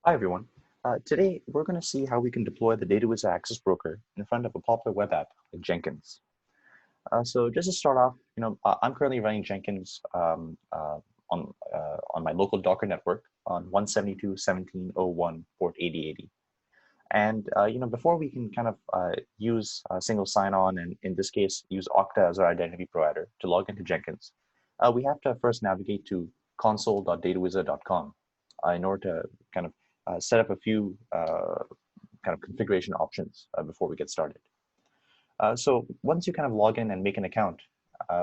Hi, everyone. Today, we're going to see how we can deploy the DataWiz Access Broker in front of a popular web app like Jenkins. So just to start off, I'm currently running Jenkins on my local Docker network on 172.17.01 port 8080. And before we can kind of use single sign-on and in this case use Okta as our identity provider to log into Jenkins, we have to first navigate to console.datawizard.com in order to kind of set up a few kind of configuration options before we get started. So once you kind of log in and make an account,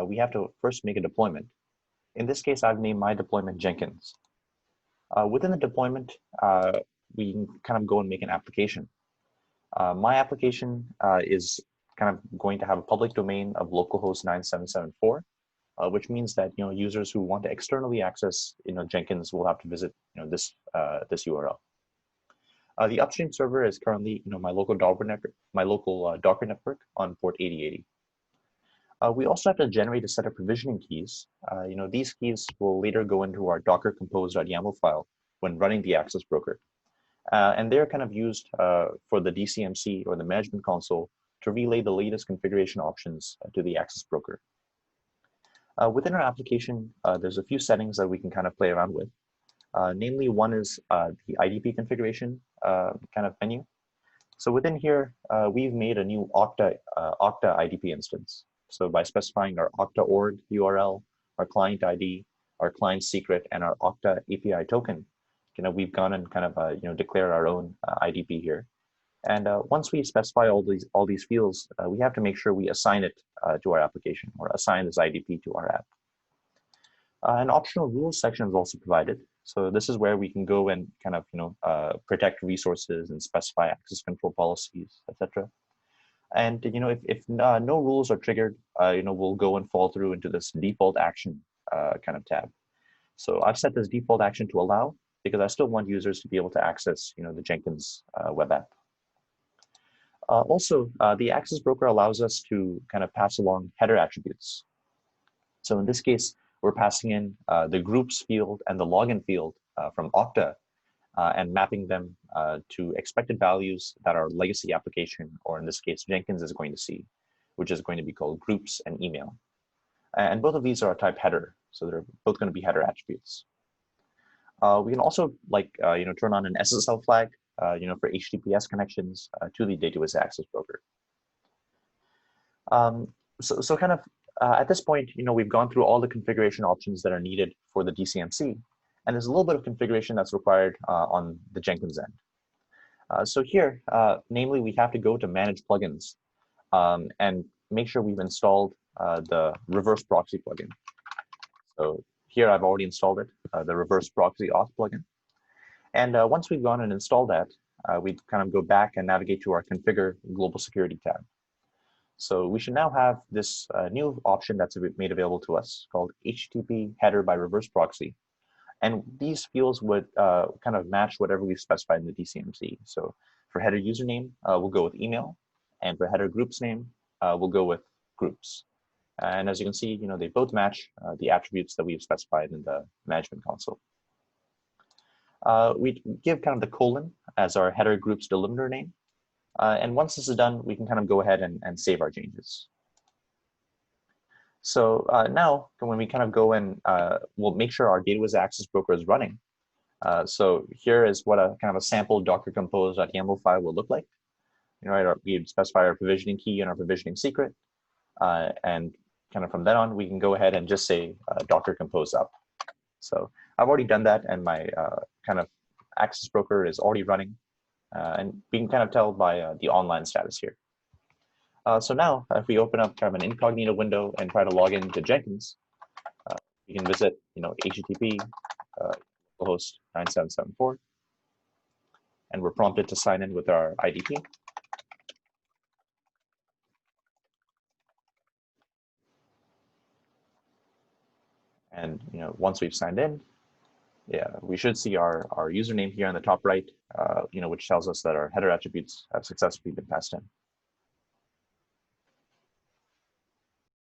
we have to first make a deployment. In this case, I've named my deployment Jenkins. Within the deployment, we can kind of go and make an application. My application is kind of going to have a public domain of localhost 9774, which means that users who want to externally access Jenkins will have to visit this URL. The upstream server is currently my local Docker network on port 8080. We also have to generate a set of provisioning keys. These keys will later go into our docker compose.yaml file when running the access broker. And they're kind of used for the DCMC or the management console to relay the latest configuration options to the access broker. Within our application, there's a few settings that we can kind of play around with. Namely, one is the IDP configuration kind of menu. So within here, we've made a new Okta IDP instance. So by specifying our Okta org URL, our client ID, our client secret, and our Okta API token, we've gone and kind of declared our own IDP here. And once we specify all these fields, we have to make sure we assign it to our application or assign this IDP to our app. An optional rules section is also provided. So this is where we can go and kind of protect resources and specify access control policies, etc. And if no rules are triggered, we'll go and fall through into this default action kind of tab. So I've set this default action to allow because I still want users to be able to access the Jenkins web app. Also, the access broker allows us to kind of pass along header attributes. So in this case, we're passing in the groups field and the login field from Okta and mapping them to expected values that our legacy application, or in this case, Jenkins is going to see, which is going to be called groups and email. And both of these are a type header. So they're both going to be header attributes. We can also turn on an SSL flag, for HTTPS connections to the DataWiz Access Broker. So kind of at this point, we've gone through all the configuration options that are needed for the DCMC, and there's a little bit of configuration that's required on the Jenkins end. So here, namely, we have to go to Manage Plugins and make sure we've installed the Reverse Proxy plugin. So here I've already installed it, the Reverse Proxy Auth plugin. And once we've gone and installed that, we kind of go back and navigate to our Configure Global Security tab. So we should now have this new option that's made available to us called HTTP header by reverse proxy. And these fields would kind of match whatever we've specified in the DCMC. So for header username, we'll go with email. And for header groups name, we'll go with groups. And as you can see, they both match the attributes that we've specified in the management console. We give kind of the colon as our header groups delimiter name. And once this is done, we can kind of go ahead and save our changes. So now when we kind of go and we'll make sure our DataWiz Access Broker is running. So here is what a kind of a sample Docker compose.yaml file will look like. We specify our provisioning key and our provisioning secret. And kind of from then on, we can go ahead and just say Docker compose up. So I've already done that, and my kind of access broker is already running. And we can kind of tell by the online status here. So now, if we open up kind of an incognito window and try to log into Jenkins, we can visit, HTTP localhost 9774, and we're prompted to sign in with our IDP. And once we've signed in, we should see our username here on the top right, which tells us that our header attributes have successfully been passed in.